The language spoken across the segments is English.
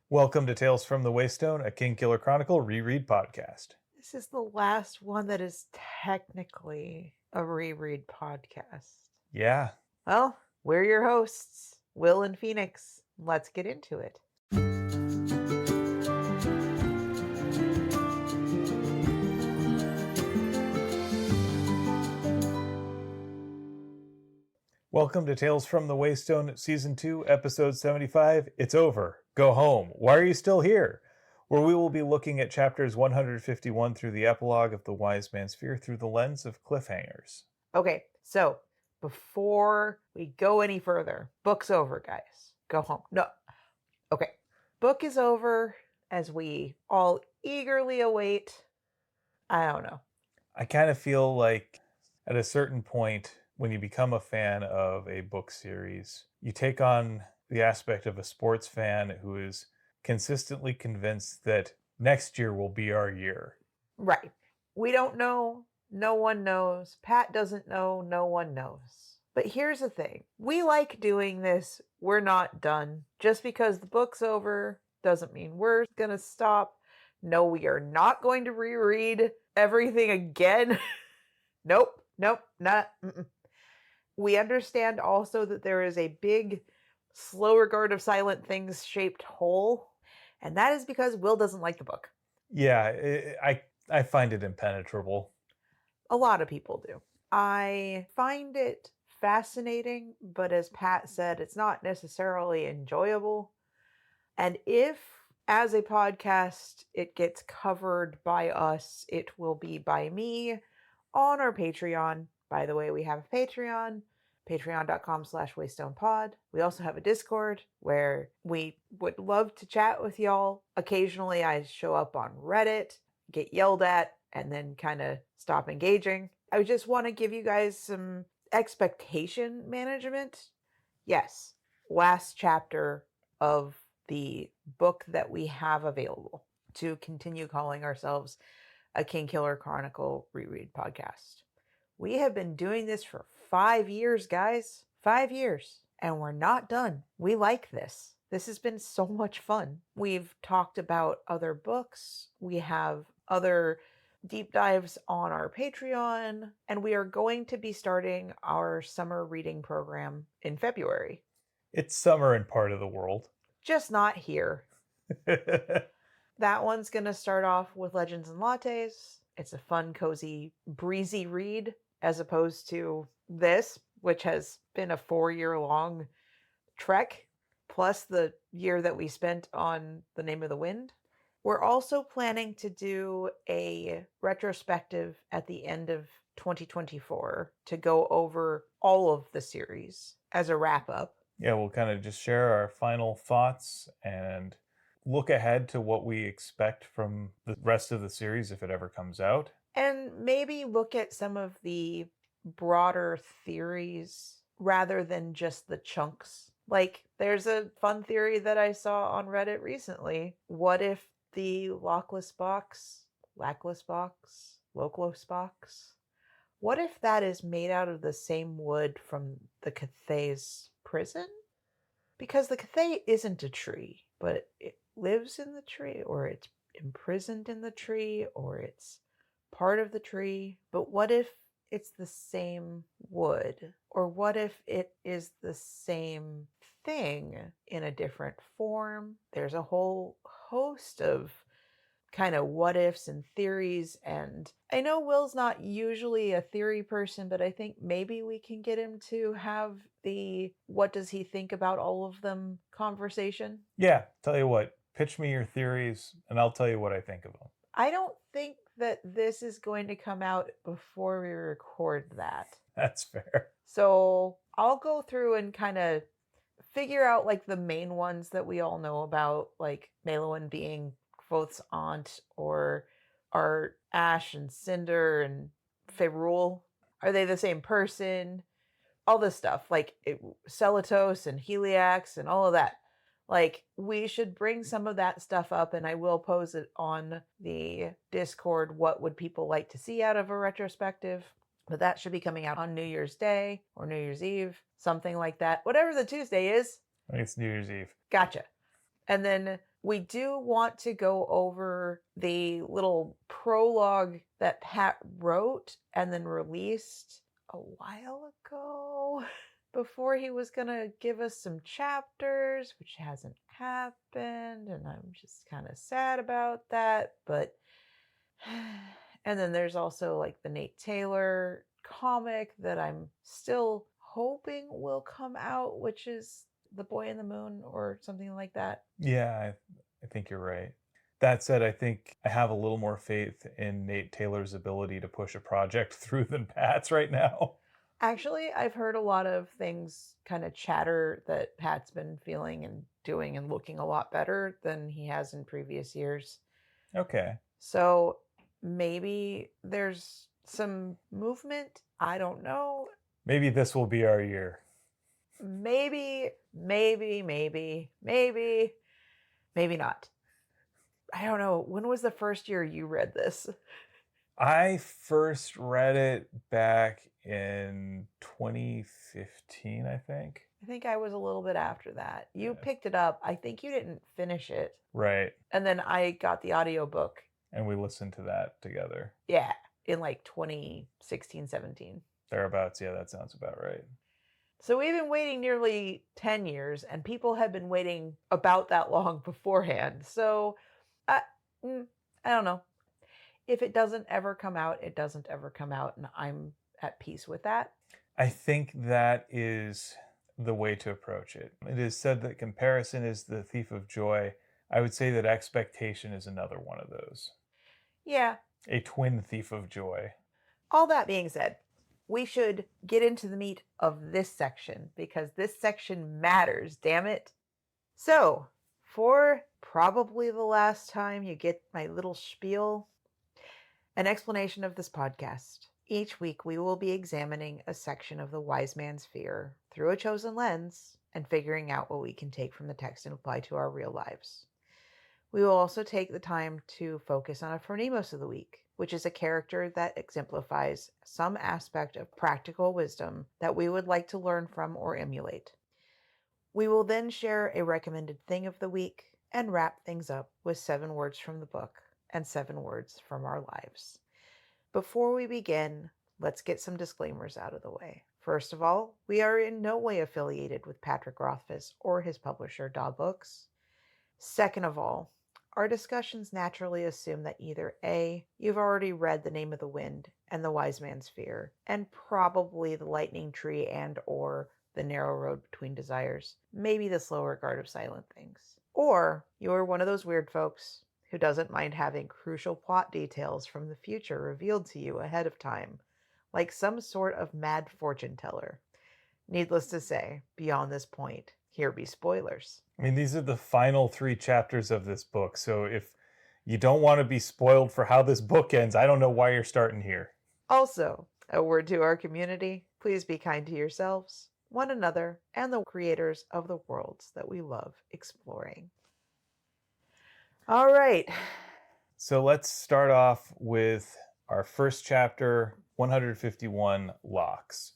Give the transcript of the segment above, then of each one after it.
Welcome to Tales from the Waystone, a King Killer Chronicle reread podcast. This is the last one that is technically a reread podcast. Yeah. Well, we're your hosts, Will and Phoenix. Let's get into it. Welcome to Tales from the Waystone, Season 2, Episode 75. It's over. Go home. Why are you still here? Where we will be looking at chapters 151 through the epilogue of The Wise Man's Fear through the lens of Cliffhangers. Okay, so before we go any further, book's over, guys. Go home. No. Okay. Book is over as we all eagerly await. I don't know. I kind of feel like at a certain point, when you become a fan of a book series, you take on the aspect of a sports fan who is consistently convinced that next year will be our year. Right. We don't know. No one knows. Pat doesn't know. No one knows. But here's the thing. We like doing this. We're not done. Just because the book's over doesn't mean we're going to stop. No, we are not going to reread everything again. Nope. Not. We understand also that there is a big, slow regard of silent things shaped hole. And that is because Will doesn't like the book. Yeah, I find it impenetrable. A lot of people do. I find it fascinating, but as Pat said, it's not necessarily enjoyable. And if, as a podcast, it gets covered by us, it will be by me on our Patreon. By the way, we have a Patreon, patreon.com/waystonepod. We also have a Discord where we would love to chat with y'all. Occasionally I show up on Reddit, get yelled at, and then kind of stop engaging. I just want to give you guys some expectation management. Yes, last chapter of the book that we have available to continue calling ourselves a King Killer Chronicle reread podcast. We have been doing this for 5 years, guys. 5 years. And we're not done. We like this. This has been so much fun. We've talked about other books. We have other deep dives on our Patreon. And we are going to be starting our summer reading program in February. It's summer in part of the world. Just not here. That one's going to start off with Legends and Lattes. It's a fun, cozy, breezy read, as opposed to this, which has been a 4-year-long trek, plus the year that we spent on The Name of the Wind. We're also planning to do a retrospective at the end of 2024 to go over all of the series as a wrap-up. Yeah, we'll kind of just share our final thoughts and look ahead to what we expect from the rest of the series if it ever comes out. And maybe look at some of the broader theories rather than just the chunks. Like, there's a fun theory that I saw on Reddit recently. What if the lockless box, what if that is made out of the same wood from the Cathay's prison? Because the Cathay isn't a tree, but it lives in the tree, or it's imprisoned in the tree, or it's part of the tree. But what if it's the same wood? Or what if it is the same thing in a different form? There's a whole host of kind of what ifs and theories, and I know Will's not usually a theory person, but I think maybe we can get him to have the what does he think about all of them conversation. Yeah, tell you what, pitch me your theories and I'll tell you what I think of them. I don't think that this is going to come out before we record that. That's fair. So I'll go through and kind of figure out like the main ones that we all know about, like Malowin being Quoth's aunt, or are Ash and Cinder and Faerul, are they the same person? All this stuff, like Celatos and Heliax and all of that. Like, we should bring some of that stuff up, and I will pose it on the Discord. What would people like to see out of a retrospective? But that should be coming out on New Year's Day or New Year's Eve, something like that. Whatever the Tuesday is. I think it's New Year's Eve. Gotcha. And then We do want to go over the little prologue that Pat wrote and then released a while ago before he was going to give us some chapters, which hasn't happened. And I'm just kind of sad about that. But, and then there's also like the Nate Taylor comic that I'm still hoping will come out, which is The Boy in the Moon or something like that. Yeah, I think you're right. That said, I think I have a little more faith in Nate Taylor's ability to push a project through than Pat's right now. Actually, I've heard a lot of things kind of chatter that Pat's been feeling and doing and looking a lot better than he has in previous years. Okay. So maybe there's some movement. I don't know. Maybe this will be our year. Maybe not. I don't know. When was the first year you read this? I first read it back in 2015, I think. I think I was a little bit after that. You Yeah. picked it up. I think you didn't finish it. Right. And then I got the audiobook. And we listened to that together. Yeah, in like 2016, 17. Thereabouts. Yeah, that sounds about right. So we've been waiting nearly 10 years, and people have been waiting about that long beforehand. So I don't know. If it doesn't ever come out, it doesn't ever come out, and I'm at peace with that. I think that is the way to approach it. It is said that comparison is the thief of joy. I would say that expectation is another one of those. Yeah. A twin thief of joy. All that being said, we should get into the meat of this section because this section matters, damn it. So, for probably the last time you get my little spiel, an explanation of this podcast. Each week we will be examining a section of the Wise Man's Fear through a chosen lens and figuring out what we can take from the text and apply to our real lives. We will also take the time to focus on a phronimos of the week, which is a character that exemplifies some aspect of practical wisdom that we would like to learn from or emulate. We will then share a recommended thing of the week and wrap things up with 7 words from the book and 7 words from our lives. Before we begin, let's get some disclaimers out of the way. First of all, we are in no way affiliated with Patrick Rothfuss or his publisher, Daw Books. Second of all, our discussions naturally assume that either A, you've already read The Name of the Wind and The Wise Man's Fear, and probably The Lightning Tree and or The Narrow Road Between Desires, maybe The Slow Regard of Silent Things. Or you are one of those weird folks who doesn't mind having crucial plot details from the future revealed to you ahead of time, like some sort of mad fortune teller. Needless to say, beyond this point, here be spoilers. I mean, these are the final 3 chapters of this book, so if you don't want to be spoiled for how this book ends, I don't know why you're starting here. Also, a word to our community, please be kind to yourselves, one another, and the creators of the worlds that we love exploring. All right. So let's start off with our first chapter, 151 Locks.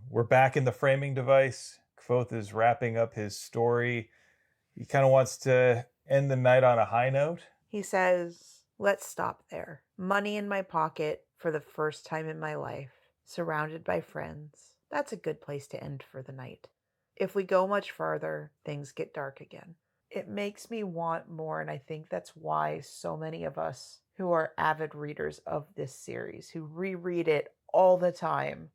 We're back in the framing device. Kvothe is wrapping up his story. He kind of wants to end the night on a high note. He says, let's stop there. Money in my pocket for the first time in my life, surrounded by friends. That's a good place to end for the night. If we go much farther, things get dark again. It makes me want more, and I think that's why so many of us who are avid readers of this series, who reread it all the time,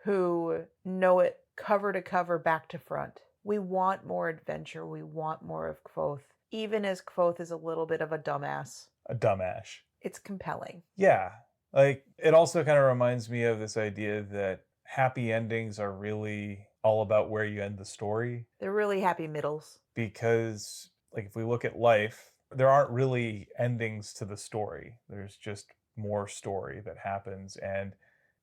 who know it cover to cover, back to front. We want more adventure. We want more of Kvothe. Even as Kvothe is a little bit of a dumbass. A dumbass. It's compelling. Yeah. Like, it also kind of reminds me of this idea that happy endings are really all about where you end the story. They're really happy middles. Because, like, if we look at life, there aren't really endings to the story. There's just more story that happens, and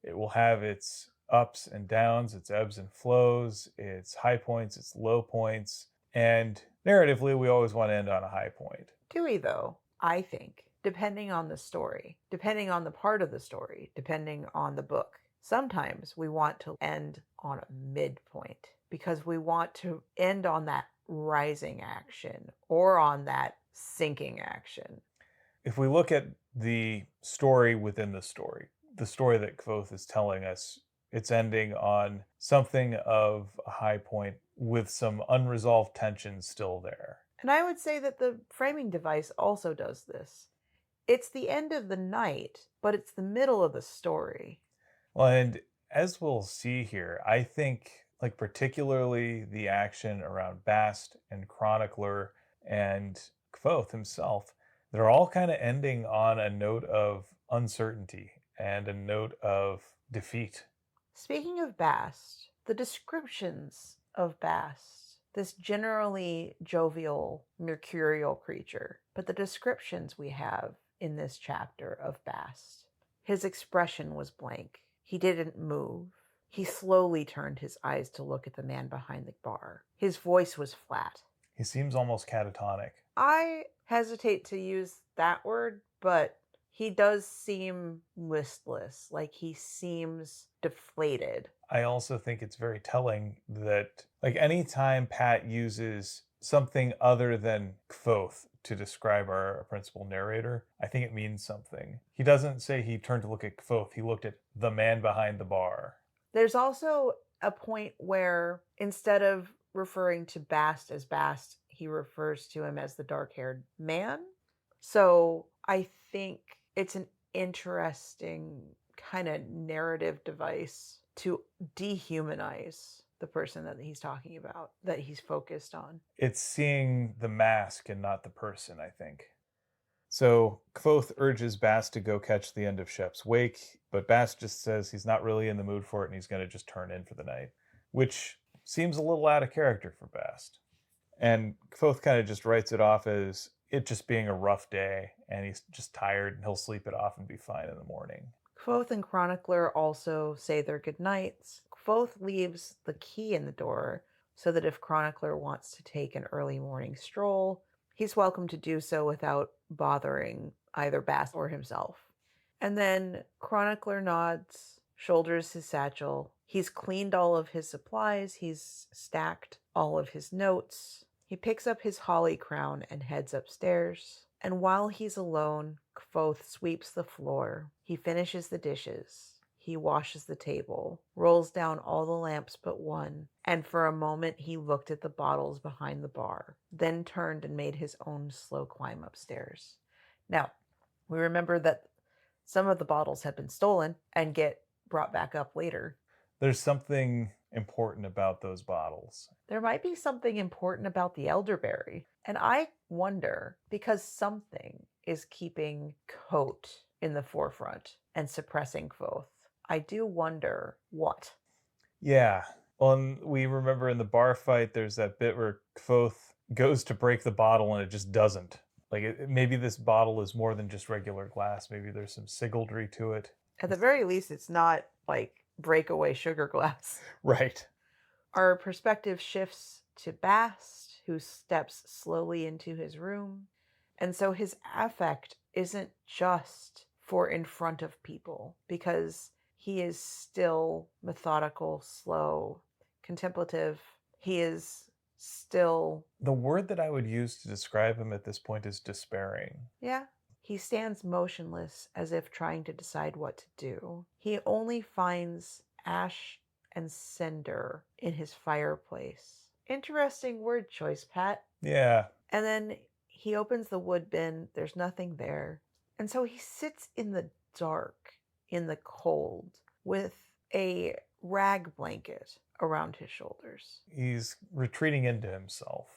it will have its ups and downs, its ebbs and flows, its high points, its low points. And narratively, we always want to end on a high point. Do we, though? I think, depending on the story, depending on the part of the story, depending on the book. Sometimes we want to end on a midpoint because we want to end on that rising action or on that sinking action. If we look at the story within the story that Kvothe is telling us, it's ending on something of a high point with some unresolved tension still there. And I would say that the framing device also does this. It's the end of the night, but it's the middle of the story. Well, and as we'll see here, I think, like, particularly the action around Bast and Chronicler and Kvothe himself, they're all kind of ending on a note of uncertainty and a note of defeat. Speaking of Bast, the descriptions of Bast, this generally jovial, mercurial creature, but the descriptions we have in this chapter of Bast. His expression was blank. He didn't move. He slowly turned his eyes to look at the man behind the bar. His voice was flat. He seems almost catatonic. I hesitate to use that word, but he does seem listless, like he seems deflated. I also think it's very telling that, like, anytime Pat uses something other than Kvothe to describe our principal narrator, I think it means something. He doesn't say he turned to look at Kvothe, he looked at the man behind the bar. There's also a point where instead of referring to Bast as Bast, he refers to him as the dark-haired man. So I think it's an interesting kind of narrative device to dehumanize the person that he's talking about, that he's focused on. It's seeing the mask and not the person, I think. So Kvothe urges Bast to go catch the end of Shep's wake, but Bast just says he's not really in the mood for it and he's going to just turn in for the night, which seems a little out of character for Bast. And Kvothe kind of just writes it off as it just being a rough day and he's just tired and he'll sleep it off and be fine in the morning. Kvothe and Chronicler also say their goodnights. Kvothe leaves the key in the door so that if Chronicler wants to take an early morning stroll, he's welcome to do so without bothering either Bast or himself. And then Chronicler nods, shoulders his satchel. He's cleaned all of his supplies. He's stacked all of his notes. He picks up his holly crown and heads upstairs. And while he's alone, Kvothe sweeps the floor. He finishes the dishes. He washes the table, rolls down all the lamps but one, and for a moment he looked at the bottles behind the bar, then turned and made his own slow climb upstairs. Now, we remember that some of the bottles have been stolen and get brought back up later. There's something important about those bottles. There might be something important about the elderberry. And I wonder, because something is keeping Coat in the forefront and suppressing Kvothe, I do wonder what. Yeah. Well, and we remember in the bar fight, there's that bit where Kvothe goes to break the bottle and it just doesn't. Like, maybe this bottle is more than just regular glass. Maybe there's some sigildry to it. At the very least, it's not like breakaway sugar glass. Right. Our perspective shifts to Bast, who steps slowly into his room. And so his affect isn't just for in front of people, because he is still methodical, slow, contemplative. He is still... The word that I would use to describe him at this point is despairing. Yeah. He stands motionless as if trying to decide what to do. He only finds ash and cinder in his fireplace. Interesting word choice, Pat. Yeah. And then he opens the wood bin. There's nothing there. And so he sits in the dark, in the cold, with a rag blanket around his shoulders. He's retreating into himself.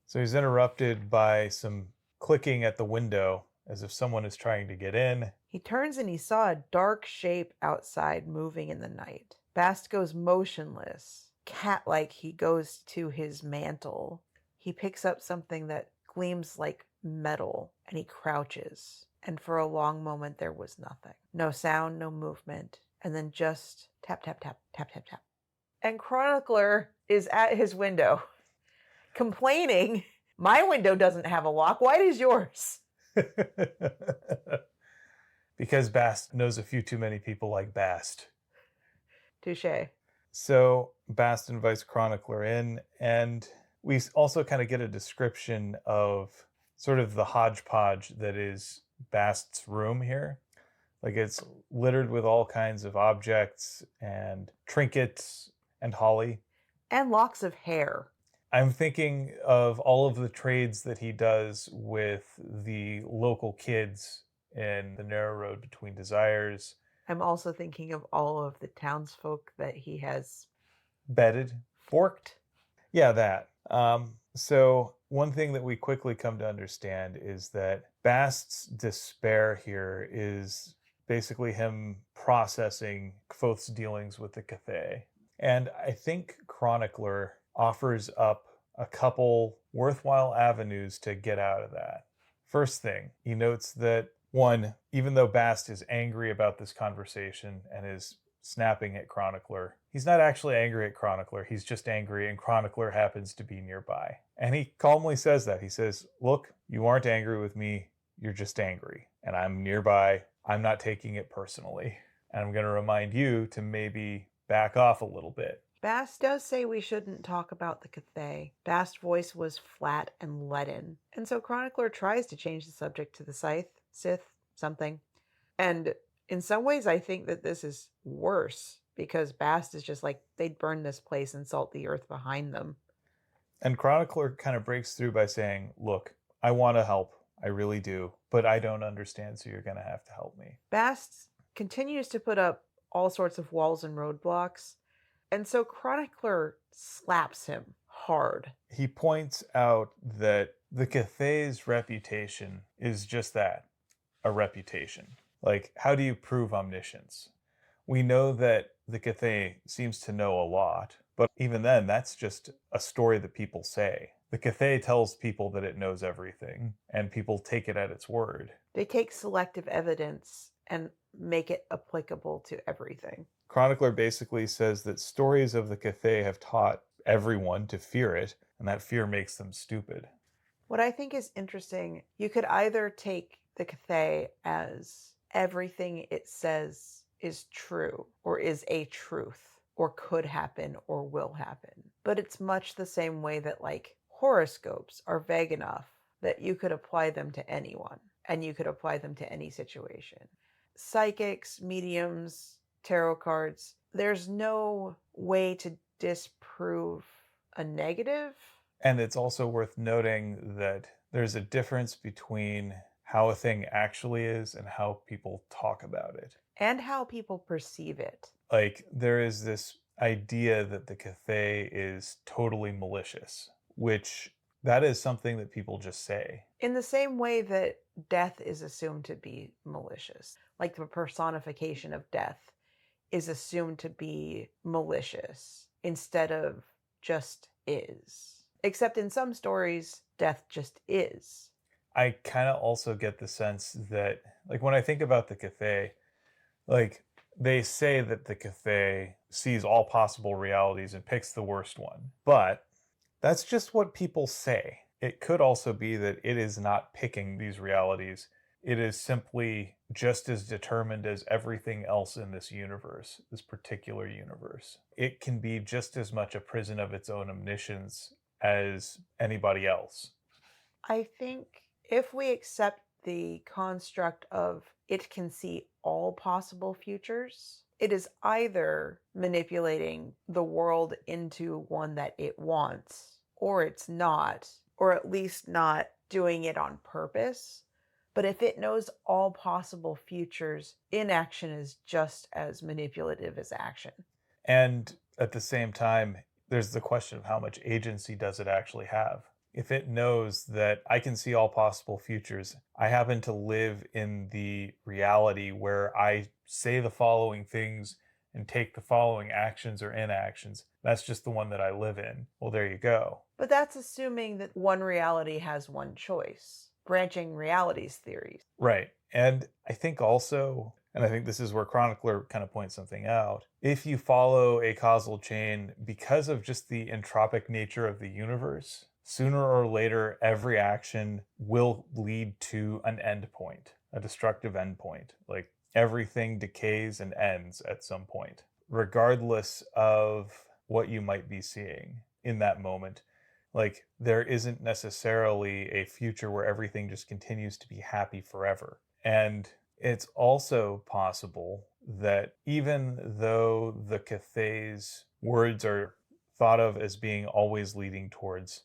So he's interrupted by some clicking at the window as if someone is trying to get in. He turns and he saw a dark shape outside moving in the night. Bast goes motionless. Cat-like, he goes to his mantle. He picks up something that gleams like metal and he crouches. And for a long moment there was nothing. No sound, no movement. And then just tap, tap, tap, tap, tap, tap. And Chronicler is at his window, complaining, my window doesn't have a lock. Why does yours? Because Bast knows a few too many people like Bast. Touché. So Bast invites Chronicler in, and also kind of get a description of sort of the hodgepodge that is Bast's room here. Like it's littered with all kinds of objects and trinkets and holly. And locks of hair. I'm thinking of all of the trades that he does with the local kids in the narrow road between desires. I'm also thinking of all of the townsfolk that he has Bedded. forked. Yeah, that. So one thing that we quickly come to understand is that Bast's despair here is basically him processing Kvothe's dealings with the Cathay. And I think Chronicler offers up a couple worthwhile avenues to get out of that. First thing, he notes that one, even though Bast is angry about this conversation and is snapping at Chronicler, he's not actually angry at Chronicler. He's just angry, and Chronicler happens to be nearby. And he calmly says that. He says, look, you aren't angry with me. You're just angry. And I'm nearby. I'm not taking it personally. And I'm going to remind you to maybe back off a little bit. Bast does say we shouldn't talk about the Cathay. Bast's voice was flat and leaden, and so Chronicler tries to change the subject to the Sith, something. And in some ways, I think that this is worse, because Bast is just like, they'd burn this place and salt the earth behind them. And Chronicler kind of breaks through by saying, look, I want to help. I really do. But I don't understand, so you're going to have to help me. Bast continues to put up all sorts of walls and roadblocks, and so Chronicler slaps him hard. He points out that the Cathay's reputation is just that, a reputation. Like, how do you prove omniscience? We know that the Cathay seems to know a lot, but even then, that's just a story that people say. The Cathay tells people that it knows everything, and people take it at its word. They take selective evidence and make it applicable to everything. Chronicler basically says that stories of the Cathay have taught everyone to fear it, and that fear makes them stupid. What I think is interesting, you could either take the Cathay as everything it says is true, or is a truth, or could happen, or will happen. But it's much the same way that, like, horoscopes are vague enough that you could apply them to anyone, and you could apply them to any situation. Psychics, mediums, tarot cards, there's no way to disprove a negative. And it's also worth noting that there's a difference between how a thing actually is and how people talk about it. And how people perceive it. Like, there is this idea that the Cathay is totally malicious, which that is something that people just say. In the same way that death is assumed to be malicious, like the personification of death is assumed to be malicious instead of just is. Except in some stories, death just is. I kind of also get the sense that, like, when I think about the Cathay, like, they say that the Cathay sees all possible realities and picks the worst one. But that's just what people say. It could also be that it is not picking these realities. It is simply just as determined as everything else in this universe, this particular universe. It can be just as much a prison of its own omniscience as anybody else. I think if we accept the construct of it can see all possible futures, it is either manipulating the world into one that it wants, or it's not, or at least not doing it on purpose. But if it knows all possible futures, inaction is just as manipulative as action. And at the same time, there's the question of how much agency does it actually have? If it knows that I can see all possible futures, I happen to live in the reality where I say the following things and take the following actions or inactions, that's just the one that I live in. Well, there you go. But that's assuming that one reality has one choice. Branching realities theories. Right. And I think also, and I think this is where Chronicler kind of points something out, if you follow a causal chain because of just the entropic nature of the universe, sooner or later, every action will lead to an end point, a destructive end point. Like, everything decays and ends at some point, regardless of what you might be seeing in that moment. Like, there isn't necessarily a future where everything just continues to be happy forever. And it's also possible that even though the Cathay's words are thought of as being always leading towards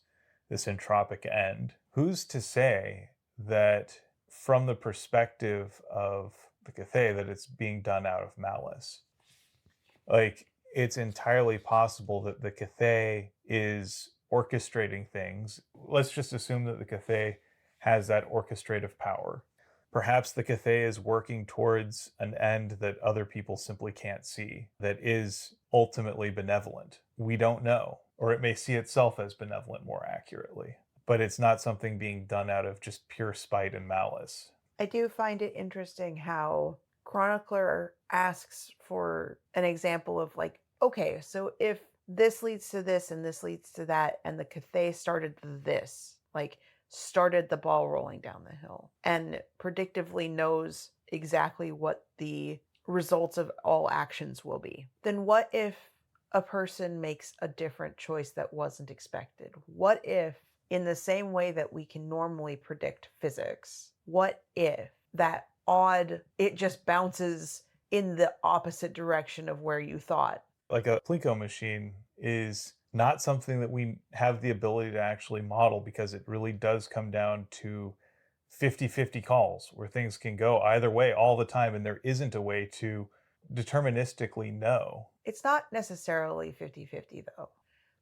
this entropic end, who's to say that from the perspective of the Cathay that it's being done out of malice? Like, it's entirely possible that the Cathay is orchestrating things. Let's just assume that the Cathay has that orchestrative power. Perhaps the Cathay is working towards an end that other people simply can't see, that is ultimately benevolent. We don't know. Or it may see itself as benevolent more accurately. But it's not something being done out of just pure spite and malice. I do find it interesting how Chronicler asks for an example of like, okay, so if this leads to this and this leads to that, and the Cathay started this, like started the ball rolling down the hill, and predictively knows exactly what the results of all actions will be, then what if a person makes a different choice that wasn't expected? What if, in the same way that we can normally predict physics, what if that odd, it just bounces in the opposite direction of where you thought? Like a Plinko machine is not something that we have the ability to actually model because it really does come down to 50-50 calls where things can go either way all the time, and there isn't a way to deterministically know. It's not necessarily 50-50 though.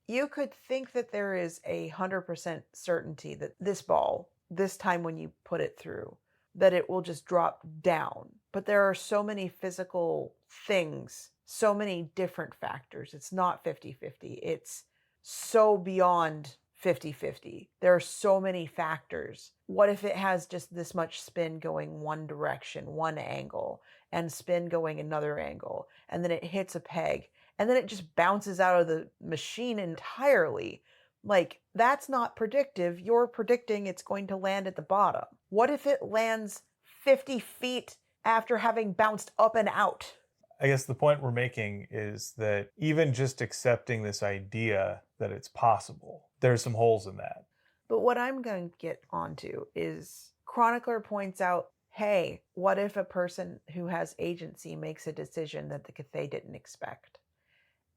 You could think that there is 100% certainty that this ball, this time when you put it through, that it will just drop down. But there are so many physical things, so many different factors. It's not 50-50. It's so beyond 50-50. There are so many factors. What if it has just this much spin going one direction, one angle, and spin going another angle, and then it hits a peg, and then it just bounces out of the machine entirely? Like, that's not predictive. You're predicting it's going to land at the bottom. What if it lands 50 feet after having bounced up and out? I guess the point we're making is that even just accepting this idea that it's possible, there's some holes in that. But what I'm going to get onto is Chronicler points out, hey, what if a person who has agency makes a decision that the Cathay didn't expect?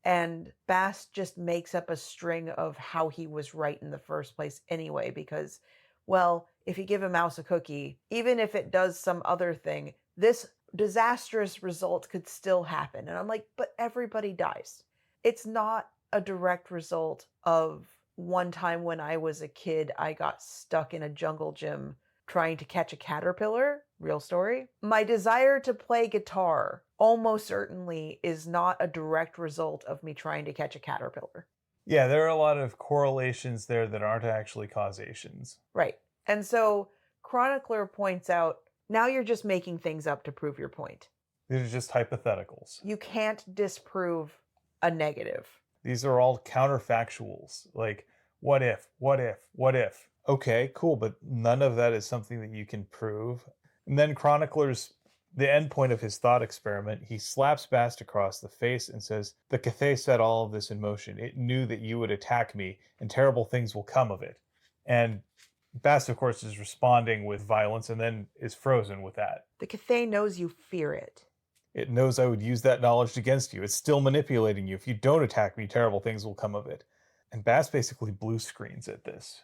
And Bast just makes up a string of how he was right in the first place anyway, because, well, if you give a mouse a cookie, even if it does some other thing, this disastrous result could still happen. And I'm like, but everybody dies. It's not a direct result of one time when I was a kid, I got stuck in a jungle gym trying to catch a caterpillar. Real story. My desire to play guitar almost certainly is not a direct result of me trying to catch a caterpillar. Yeah, there are a lot of correlations there that aren't actually causations. Right. And so Chronicler points out, now you're just making things up to prove your point. These are just hypotheticals. You can't disprove a negative. These are all counterfactuals. Like, what if, what if, what if? Okay, cool, but none of that is something that you can prove. And then Chronicler's, the end point of his thought experiment, he slaps Bast across the face and says, the Cathay set all of this in motion. It knew that you would attack me, and terrible things will come of it. And Bast, of course, is responding with violence and then is frozen with that. The Cathay knows you fear it. It knows I would use that knowledge against you. It's still manipulating you. If you don't attack me, terrible things will come of it. And Bast basically blue screens at this.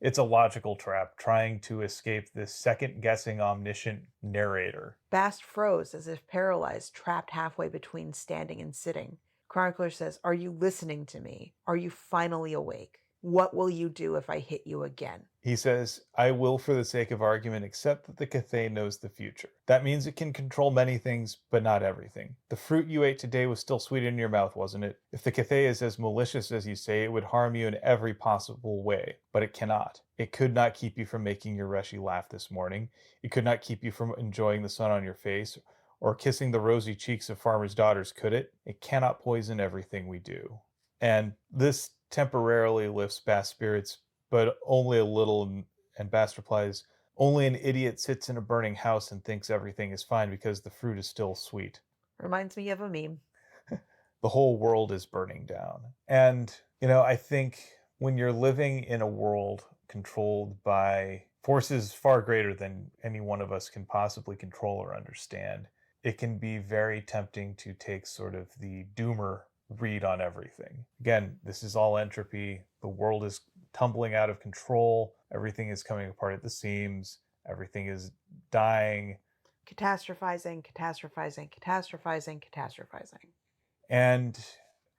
It's a logical trap, trying to escape this second-guessing omniscient narrator. Bast froze as if paralyzed, trapped halfway between standing and sitting. Chronicler says, are you listening to me? Are you finally awake? What will you do if I hit you again? He says, I will, for the sake of argument, accept that the Cathay knows the future. That means it can control many things, but not everything. The fruit you ate today was still sweet in your mouth, wasn't it? If the Cathay is as malicious as you say, it would harm you in every possible way. But it cannot. It could not keep you from making your Reshi laugh this morning. It could not keep you from enjoying the sun on your face, or kissing the rosy cheeks of farmers' daughters, could it? It cannot poison everything we do. And this temporarily lifts Bast's spirits, but only a little, and Bast replies, only an idiot sits in a burning house and thinks everything is fine because the fruit is still sweet. Reminds me of a meme. The whole world is burning down. And, I think When you're living in a world controlled by forces far greater than any one of us can possibly control or understand, it can be very tempting to take sort of the doomer read on everything. Again, this is all entropy. The world is tumbling out of control. Everything is coming apart at the seams. Everything is dying. Catastrophizing, catastrophizing, catastrophizing, catastrophizing. And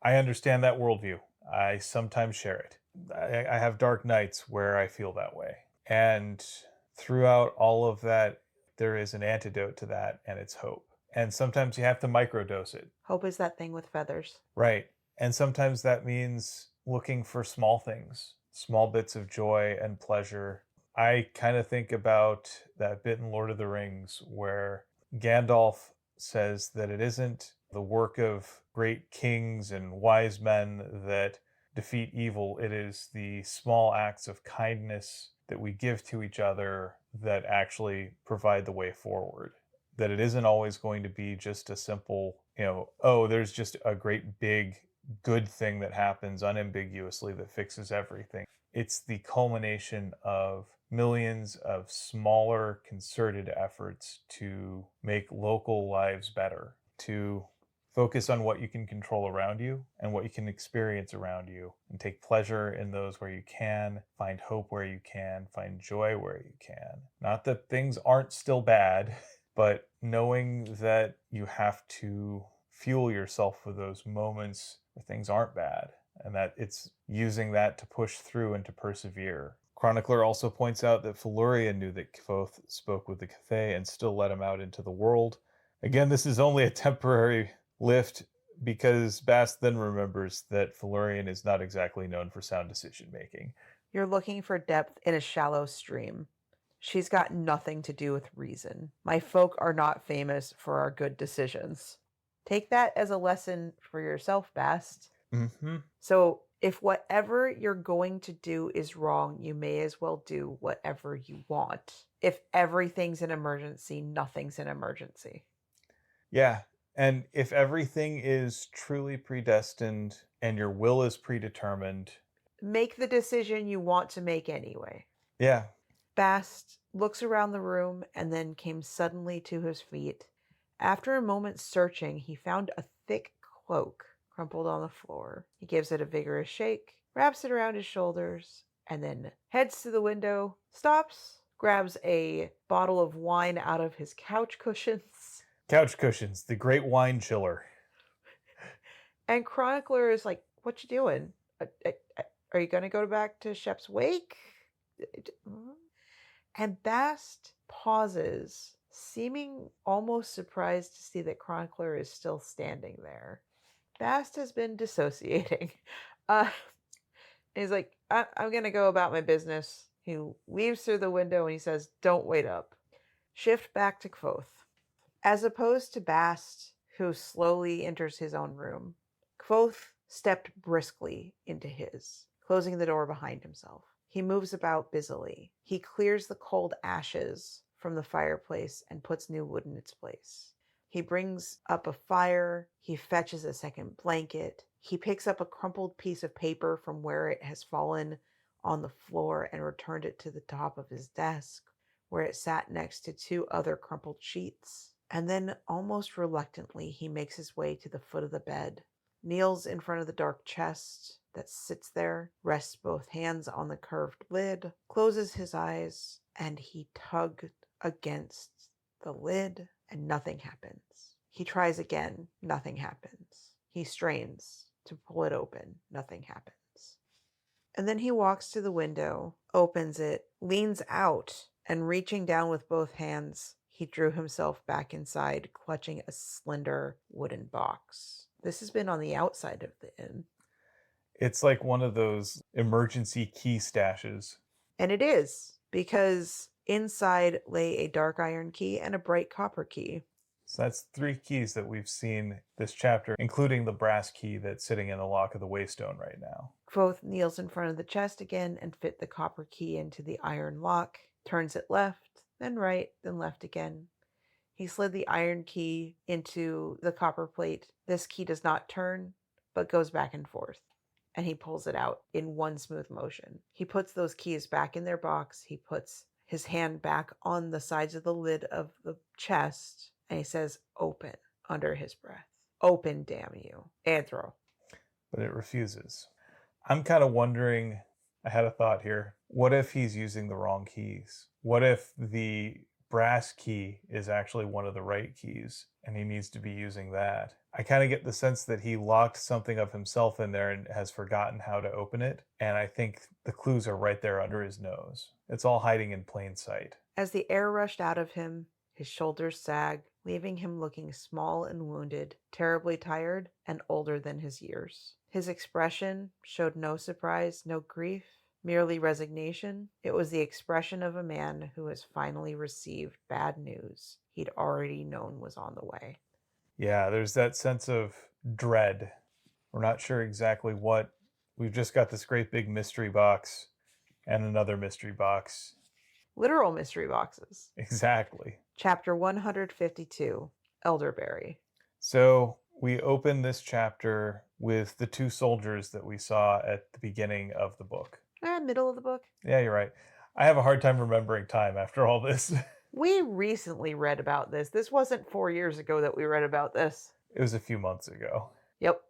I understand that worldview. I sometimes share it. I have dark nights where I feel that way. And throughout all of that, there is an antidote to that, and it's hope. And sometimes you have to microdose it. Hope is that thing with feathers. Right. And sometimes that means looking for small things, small bits of joy and pleasure. I kind of think about that bit in Lord of the Rings where Gandalf says that it isn't the work of great kings and wise men that defeat evil. It is the small acts of kindness that we give to each other that actually provide the way forward. That it isn't always going to be just a simple, oh, there's just a great big good thing that happens unambiguously that fixes everything. It's the culmination of millions of smaller concerted efforts to make local lives better, to focus on what you can control around you and what you can experience around you, and take pleasure in those where you can, find hope where you can, find joy where you can. Not that things aren't still bad, but knowing that you have to fuel yourself for those moments where things aren't bad, and that it's using that to push through and to persevere. Chronicler also points out that Felurian knew that Kvothe spoke with the Cathay and still let him out into the world. Again, this is only a temporary lift because Bast then remembers that Felurian is not exactly known for sound decision making. You're looking for depth in a shallow stream. She's got nothing to do with reason. My folk are not famous for our good decisions. Take that as a lesson for yourself, Bast. Mm-hmm. So if whatever you're going to do is wrong, you may as well do whatever you want. If everything's an emergency, nothing's an emergency. Yeah. And if everything is truly predestined and your will is predetermined, make the decision you want to make anyway. Yeah. Bast looks around the room and then came suddenly to his feet. After a moment's searching, he found a thick cloak crumpled on the floor. He gives it a vigorous shake, wraps it around his shoulders, and then heads to the window, stops, grabs a bottle of wine out of his couch cushions. Couch cushions, the great wine chiller. And Chronicler is like, what you doing? Are you going to go back to Shep's wake? And Bast pauses, seeming almost surprised to see that Chronicler is still standing there. Bast has been dissociating. He's like, I'm going to go about my business. He leaves through the window and he says, don't wait up. Shift back to Kvothe. As opposed to Bast, who slowly enters his own room, Kvothe stepped briskly into his, closing the door behind himself. He moves about busily. He clears the cold ashes from the fireplace and puts new wood in its place. He brings up a fire. He fetches a second blanket. He picks up a crumpled piece of paper from where it has fallen on the floor and returned it to the top of his desk, where it sat next to two other crumpled sheets. And then, almost reluctantly, he makes his way to the foot of the bed, kneels in front of the dark chest that sits there, rests both hands on the curved lid, closes his eyes, and he tugged against the lid, and nothing happens. He tries again, nothing happens. He strains to pull it open, nothing happens. And then he walks to the window, opens it, leans out, and reaching down with both hands, he drew himself back inside, clutching a slender wooden box. This has been on the outside of the inn. It's like one of those emergency key stashes. And it is, because inside lay a dark iron key and a bright copper key. So that's 3 keys that we've seen this chapter, including the brass key that's sitting in the lock of the Waystone right now. Kvothe kneels in front of the chest again and fit the copper key into the iron lock, turns it left, then right, then left again. He slid the iron key into the copper plate. This key does not turn, but goes back and forth. and he pulls it out in one smooth motion. He puts those keys back in their box. He puts his hand back on the sides of the lid of the chest, and he says, "Open," under his breath. "Open, damn you." Anthro. But it refuses. I'm kind of wondering, I had a thought here. What if he's using the wrong keys? What if the brass key is actually one of the right keys and he needs to be using that? I kind of get the sense that he locked something of himself in there and has forgotten how to open it. And I think the clues are right there under his nose. It's all hiding in plain sight. As the air rushed out of him, his shoulders sagged, leaving him looking small and wounded, terribly tired, and older than his years. His expression showed no surprise, no grief, merely resignation. It was the expression of a man who has finally received bad news he'd already known was on the way. Yeah, there's that sense of dread. We're not sure exactly what. We've just got this great big mystery box and another mystery box. Literal mystery boxes. Exactly. Chapter 152, Elderberry. So we open this chapter with the two soldiers that we saw at the beginning of the book. Middle of the book. Yeah, you're right. I have a hard time remembering time after all this. We recently read about this. This wasn't 4 years ago that we read about this. It was a few months ago. Yep.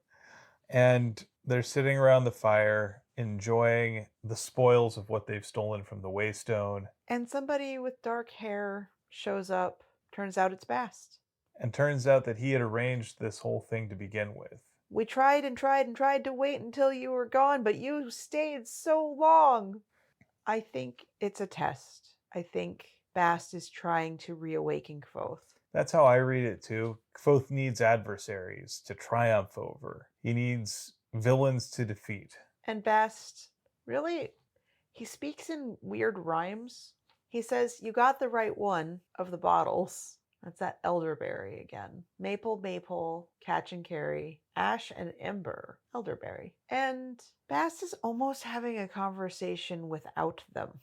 And they're sitting around the fire, enjoying the spoils of what they've stolen from the Waystone. And somebody with dark hair shows up. Turns out it's Bast. And turns out that he had arranged this whole thing to begin with. "We tried and tried and tried to wait until you were gone, but you stayed so long." I think it's a test. I think Bast is trying to reawaken Kvothe. That's how I read it too. Kvothe needs adversaries to triumph over. He needs villains to defeat. And Bast, really, he speaks in weird rhymes. He says, "You got the right one of the bottles." That's that elderberry again. Maple, maple, catch and carry, ash and ember, elderberry. And Bast is almost having a conversation without them.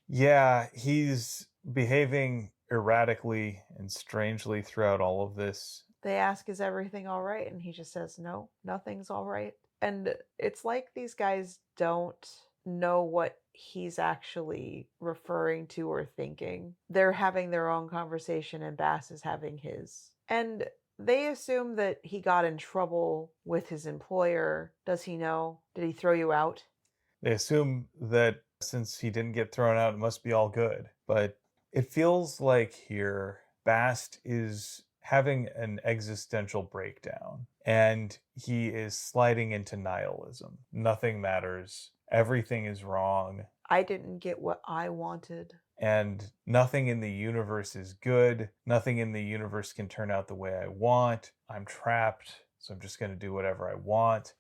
Yeah, he's behaving erratically and strangely throughout all of this. They ask, "Is everything all right?" And he just says, "No, nothing's all right." And it's like these guys don't know what he's actually referring to or thinking. They're having their own conversation and Bast is having his. And they assume that he got in trouble with his employer. Does he know? Did he throw you out? They assume that since he didn't get thrown out, it must be all good. But it feels like here, Bast is having an existential breakdown and he is sliding into nihilism. Nothing matters. Everything is wrong. I didn't get what I wanted. And nothing in the universe is good. Nothing in the universe can turn out the way I want. I'm trapped, so I'm just going to do whatever I want.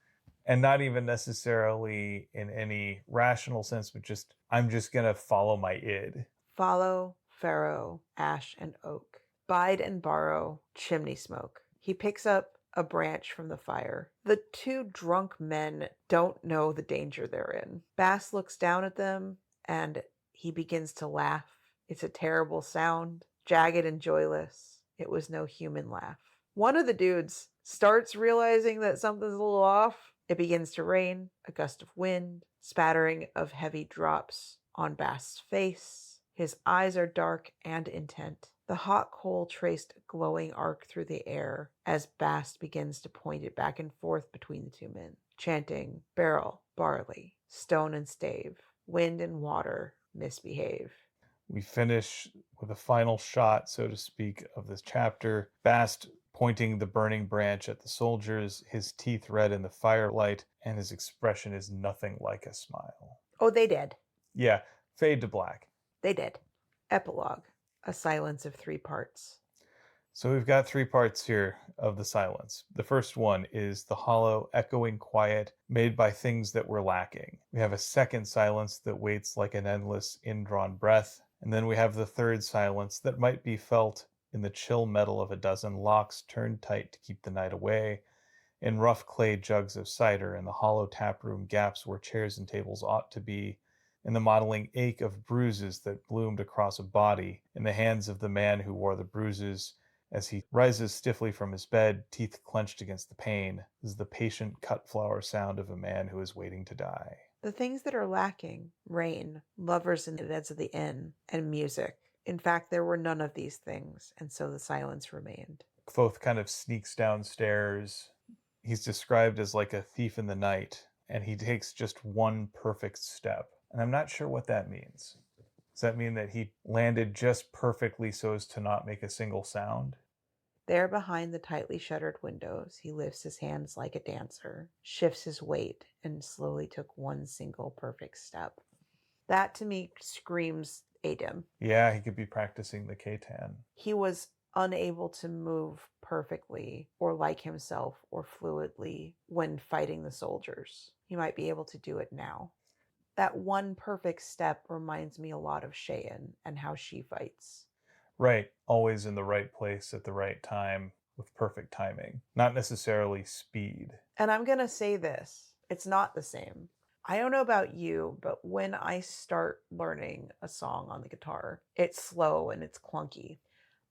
And not even necessarily in any rational sense, but just, I'm just going to follow my id. Follow, farrow, ash and oak. Bide and borrow, chimney smoke. He picks up a branch from the fire. The two drunk men don't know the danger they're in. Bast looks down at them and he begins to laugh. It's a terrible sound, jagged and joyless. It was no human laugh. One of the dudes starts realizing that something's a little off. It begins to rain, a gust of wind, spattering of heavy drops on Bast's face. His eyes are dark and intent. The hot coal traced a glowing arc through the air as Bast begins to point it back and forth between the two men, chanting, "Barrel, barley, stone and stave, wind and water, misbehave." We finish with a final shot, so to speak, of this chapter. Bast pointing the burning branch at the soldiers, his teeth red in the firelight, and his expression is nothing like a smile. Oh, they did. Yeah, fade to black. They did. Epilogue. A silence of 3 parts. So we've got 3 parts here of the silence. The first one is the hollow, echoing quiet made by things that were lacking. We have a second silence that waits like an endless, indrawn breath. And then we have the third silence that might be felt in the chill metal of a dozen locks turned tight to keep the night away, in rough clay jugs of cider, in the hollow taproom gaps where chairs and tables ought to be, in the mottling ache of bruises that bloomed across a body, in the hands of the man who wore the bruises, As he rises stiffly from his bed, teeth clenched against the pane, is the patient cut flower sound of a man who is waiting to die. The things that are lacking: rain, lovers in the beds of the inn, and music. In fact, there were none of these things, and so the silence remained. Kvothe kind of sneaks downstairs. He's described as like a thief in the night, and he takes just one perfect step. And I'm not sure what that means. Does that mean that he landed just perfectly so as to not make a single sound? There behind the tightly shuttered windows, he lifts his hands like a dancer, shifts his weight, and slowly took one single perfect step. That to me screams Adem. Yeah, he could be practicing the K-Tan. He was unable to move perfectly or like himself or fluidly when fighting the soldiers. He might be able to do it now. That one perfect step reminds me a lot of Cheyenne and how she fights. Right, always in the right place at the right time with perfect timing, not necessarily speed. And I'm going to say this, it's not the same. I don't know about you, but when I start learning a song on the guitar, it's slow and it's clunky.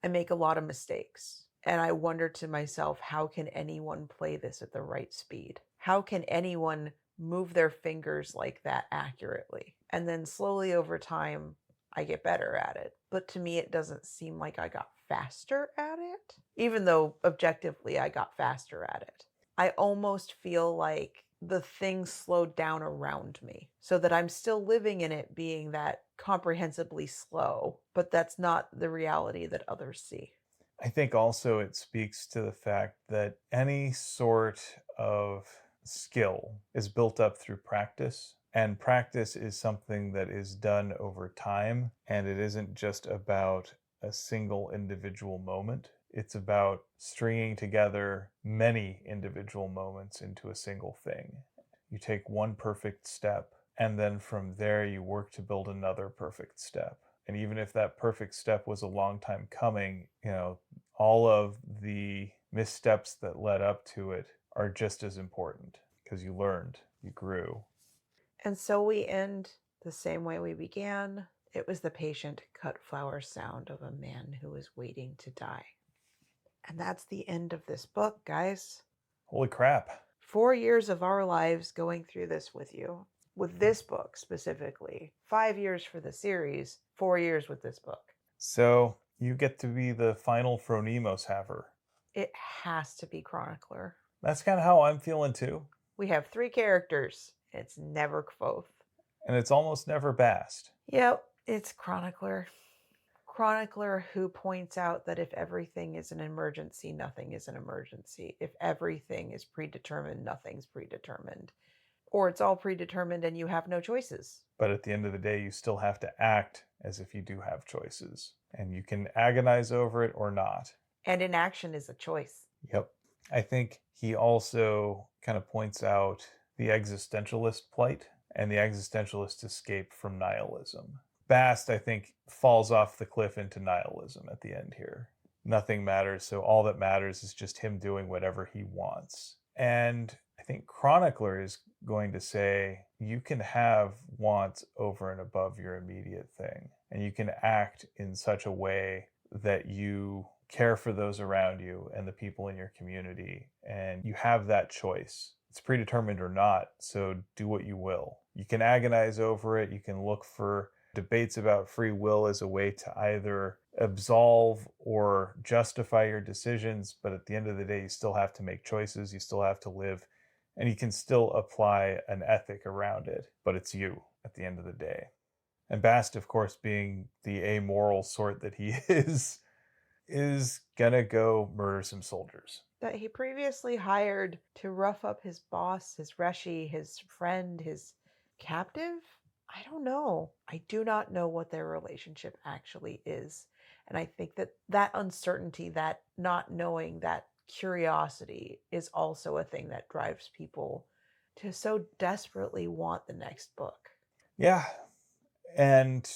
I make a lot of mistakes. And I wonder to myself, how can anyone play this at the right speed? How can anyone move their fingers like that accurately? And then slowly over time, I get better at it. But to me, it doesn't seem like I got faster at it, even though objectively I got faster at it. I almost feel like the thing slowed down around me so that I'm still living in it being that comprehensively slow, but that's not the reality that others see. I think also it speaks to the fact that any sort of skill is built up through practice. And practice is something that is done over time. And it isn't just about a single individual moment. It's about stringing together many individual moments into a single thing. You take one perfect step, and then from there you work to build another perfect step. And even if that perfect step was a long time coming, all of the missteps that led up to it are just as important because you learned, you grew. And so we end the same way we began. It was the patient cut flower sound of a man who was waiting to die. And that's the end of this book, guys. Holy crap. 4 years of our lives going through this with you, with this book specifically. 5 years for the series, 4 years with this book. So you get to be the final Phronimos haver. It has to be Chronicler. That's kind of how I'm feeling too. We have 3 characters. It's never Kvothe. And it's almost never Bast. Yep, it's Chronicler. Chronicler who points out that if everything is an emergency, nothing is an emergency. If everything is predetermined, nothing's predetermined. Or it's all predetermined and you have no choices. But at the end of the day, you still have to act as if you do have choices. And you can agonize over it or not. And inaction is a choice. Yep. I think he also kind of points out the existentialist plight and the existentialist escape from nihilism. Bast, I think, falls off the cliff into nihilism at the end here. Nothing matters, so all that matters is just him doing whatever he wants. And I think Chronicler is going to say you can have wants over and above your immediate thing. And you can act in such a way that you care for those around you and the people in your community. And you have that choice. It's predetermined or not, so do what you will. You can agonize over it. You can look for debates about free will as a way to either absolve or justify your decisions, but at the end of the day, you still have to make choices. You still have to live, and you can still apply an ethic around it, but it's you at the end of the day. And Bast, of course, being the amoral sort that he is gonna go murder some soldiers that he previously hired to rough up his boss, his Reshi, his friend, his captive. I don't know. I do not know what their relationship actually is. And I think that uncertainty, that not knowing, that curiosity is also a thing that drives people to so desperately want the next book. Yeah. And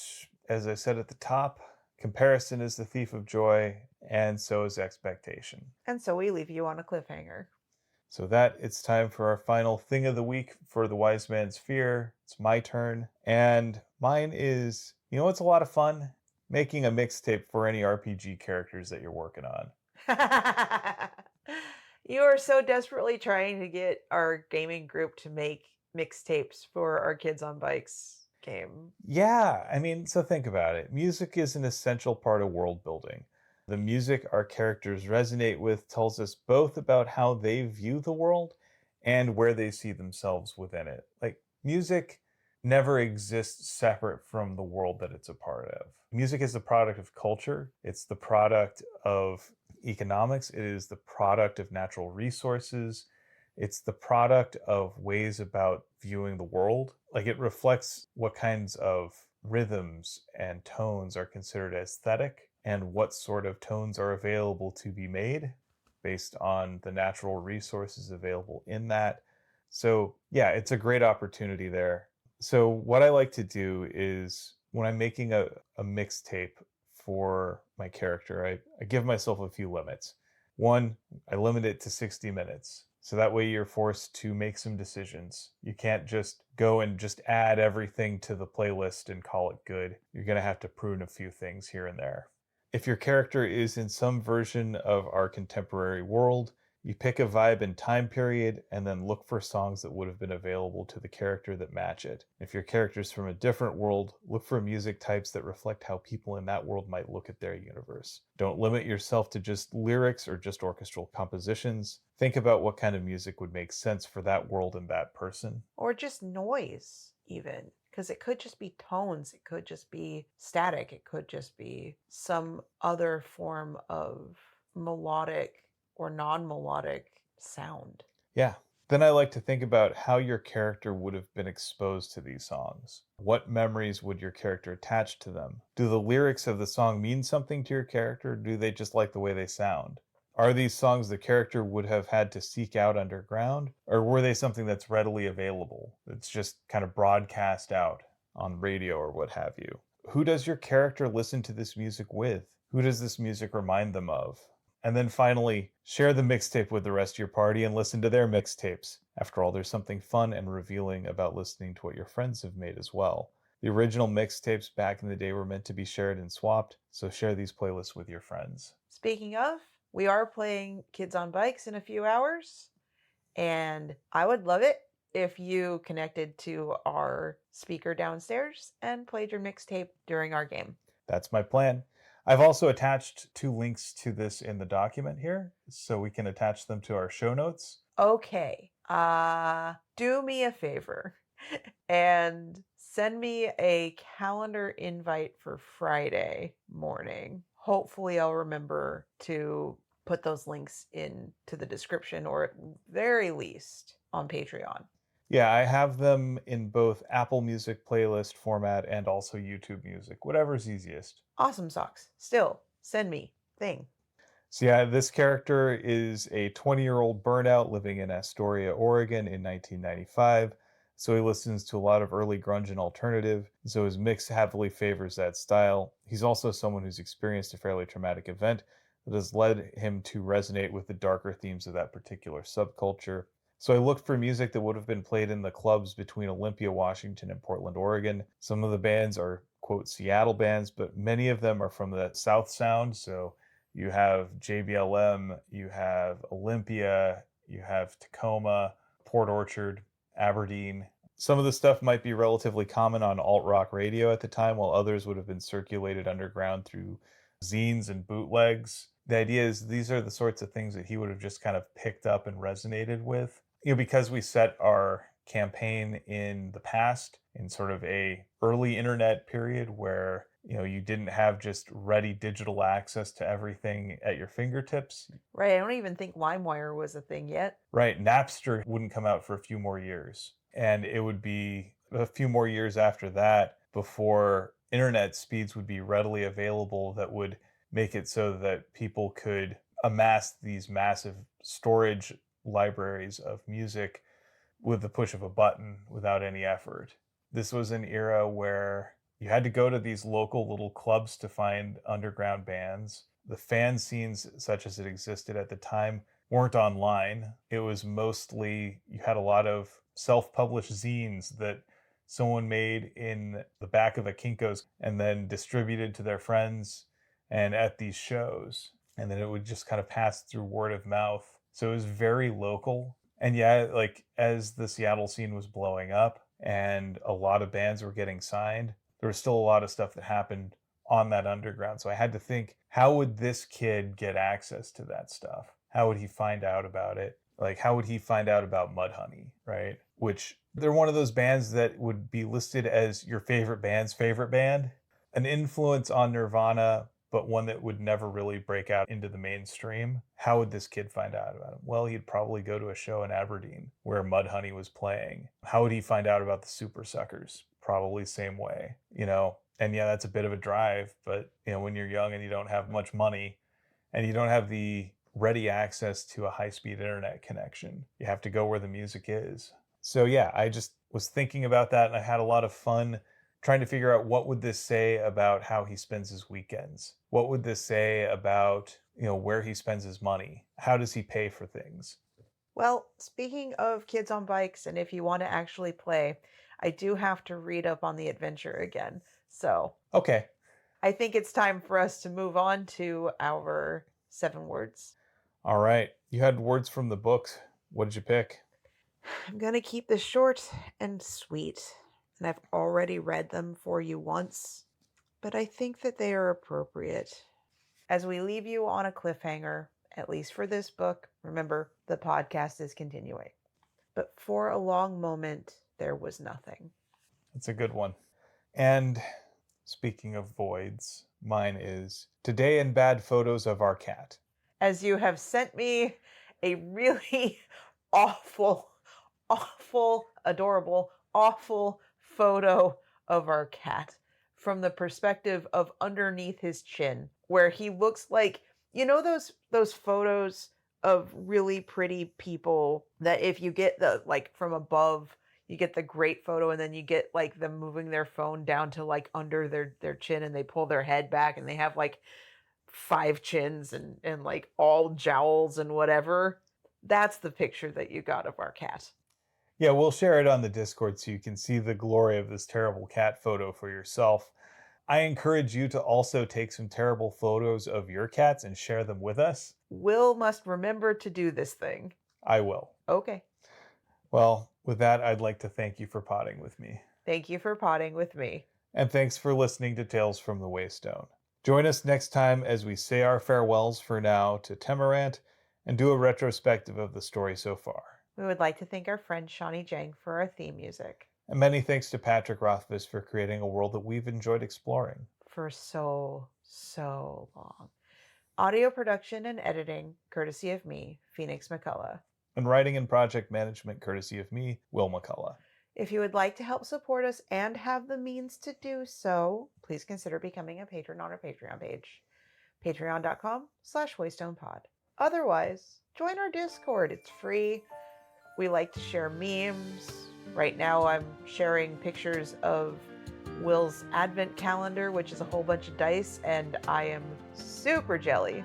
as I said at the top, comparison is the thief of joy, and so is expectation. And so we leave you on a cliffhanger. So that it's time for our final thing of the week for the Wise Man's Fear. It's my turn. And mine is, what's a lot of fun? Making a mixtape for any RPG characters that you're working on. You are so desperately trying to get our gaming group to make mixtapes for our Kids on Bikes game. Yeah, I mean, so think about it. Music is an essential part of world building. The music our characters resonate with tells us both about how they view the world and where they see themselves within it. Like, music never exists separate from the world that it's a part of. Music is the product of culture, it's the product of economics, it is the product of natural resources, it's the product of ways about viewing the world. Like, it reflects what kinds of rhythms and tones are considered aesthetic and what sort of tones are available to be made based on the natural resources available in that. So, yeah, it's a great opportunity there. So, what I like to do is when I'm making a mixtape for my character, I give myself a few limits. One, I limit it to 60 minutes. So that way you're forced to make some decisions. You can't just go and just add everything to the playlist and call it good. You're going to have to prune a few things here and there. If your character is in some version of our contemporary world, you pick a vibe and time period and then look for songs that would have been available to the character that match it. If your character's from a different world, look for music types that reflect how people in that world might look at their universe. Don't limit yourself to just lyrics or just orchestral compositions. Think about what kind of music would make sense for that world and that person. Or just noise, even. Because it could just be tones, it could just be static, it could just be some other form of melodic or non melodic sound. Yeah. Then I like to think about how your character would have been exposed to these songs. What memories would your character attach to them? Do the lyrics of the song mean something to your character? Or do they just like the way they sound? Are these songs the character would have had to seek out underground? Or were they something that's readily available? That's just kind of broadcast out on radio or what have you? Who does your character listen to this music with? Who does this music remind them of? And then finally, share the mixtape with the rest of your party and listen to their mixtapes. After all, there's something fun and revealing about listening to what your friends have made as well. The original mixtapes back in the day were meant to be shared and swapped, so share these playlists with your friends. Speaking of, we are playing Kids on Bikes in a few hours, and I would love it if you connected to our speaker downstairs and played your mixtape during our game. That's my plan. I've also attached 2 links to this in the document here, so we can attach them to our show notes. Okay, do me a favor and send me a calendar invite for Friday morning. Hopefully, I'll remember to put those links into the description or at very least on Patreon. Yeah, I have them in both Apple Music playlist format and also YouTube Music, whatever's easiest. Awesome socks. Still, send me thing. So yeah, this character is a 20-year-old burnout living in Astoria, Oregon in 1995. So he listens to a lot of early grunge and alternative. So his mix heavily favors that style. He's also someone who's experienced a fairly traumatic event that has led him to resonate with the darker themes of that particular subculture. So I looked for music that would have been played in the clubs between Olympia, Washington, and Portland, Oregon. Some of the bands are, quote, Seattle bands, but many of them are from the South Sound. So you have JBLM, you have Olympia, you have Tacoma, Port Orchard, Aberdeen. Some of the stuff might be relatively common on alt rock radio at the time, while others would have been circulated underground through zines and bootlegs. The idea is these are the sorts of things that he would have just kind of picked up and resonated with. Because we set our campaign in the past in sort of a early internet period where you didn't have just ready digital access to everything at your fingertips. Right, I don't even think LimeWire was a thing yet. Right, Napster wouldn't come out for a few more years, and it would be a few more years after that before internet speeds would be readily available that would make it so that people could amass these massive storage libraries of music with the push of a button without any effort. This was an era where you had to go to these local little clubs to find underground bands. The fan scenes, such as it existed at the time, weren't online. It was mostly, you had a lot of self-published zines that someone made in the back of a Kinko's and then distributed to their friends and at these shows. and then it would just kind of pass through word of mouth. So it was very local. And yeah, like as the Seattle scene was blowing up and a lot of bands were getting signed, there was still a lot of stuff that happened on that underground. So I had to think, how would this kid get access to that stuff? How would he find out about it? Like, how would he find out about Mudhoney, right? Which they're one of those bands that would be listed as your favorite band's favorite band, an influence on Nirvana, but one that would never really break out into the mainstream. How would this kid find out about him? Well, he'd probably go to a show in Aberdeen where Mudhoney was playing. How would he find out about the Super Suckers? Probably same way, you know. And yeah, that's a bit of a drive, but you know, when you're young and you don't have much money and you don't have the ready access to a high-speed internet connection, you have to go where the music is. So yeah, I just was thinking about that and I had a lot of fun trying to figure out what would this say about how he spends his weekends? What would this say about, you know, where he spends his money? How does he pay for things? Well, speaking of kids on bikes, and if you want to actually play, I do have to read up on the adventure again. So Okay. I think it's time for us to move on to our 7 words. All right. You had words from the books. What did you pick? I'm going to keep this short and sweet, and I've already read them for you once, but I think that they are appropriate. As we leave you on a cliffhanger, at least for this book, remember the podcast is continuing. But for a long moment, there was nothing. That's a good one. And speaking of voids, mine is today in bad photos of our cat. As you have sent me a really awful, awful, adorable, awful photo of our cat from the perspective of underneath his chin, where he looks like, you know, those photos of really pretty people that if you get the like from above, you get the great photo and then you get like them moving their phone down to like under their chin and they pull their head back and they have like 5 chins and like all jowls and whatever. That's the picture that you got of our cat. Yeah, we'll share it on the Discord so you can see the glory of this terrible cat photo for yourself. I encourage you to also take some terrible photos of your cats and share them with us. Will must remember to do this thing. I will. Okay. Well, with that, I'd like to thank you for potting with me. Thank you for potting with me. And thanks for listening to Tales from the Waystone. Join us next time as we say our farewells for now to Temerant and do a retrospective of the story so far. We would like to thank our friend Shawnee Jang for our theme music. And many thanks to Patrick Rothfuss for creating a world that we've enjoyed exploring. For so long. Audio production and editing, courtesy of me, Phoenix McCullough. And writing and project management, courtesy of me, Will McCullough. If you would like to help support us and have the means to do so, please consider becoming a patron on our Patreon page, patreon.com/waystonepod. Otherwise, join our Discord. It's free. We like to share memes. Right now, I'm sharing pictures of Will's advent calendar, which is a whole bunch of dice, and I am super jelly.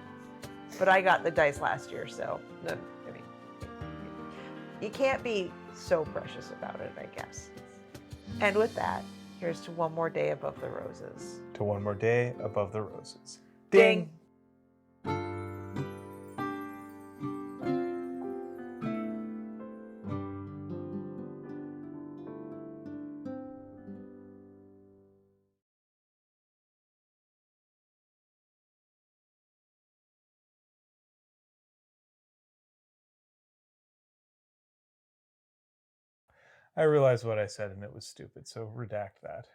But I got the dice last year, so, I mean, you can't be so precious about it, I guess. And with that, here's to one more day above the roses. To one more day above the roses. Ding! I realized what I said and it was stupid, so redact that.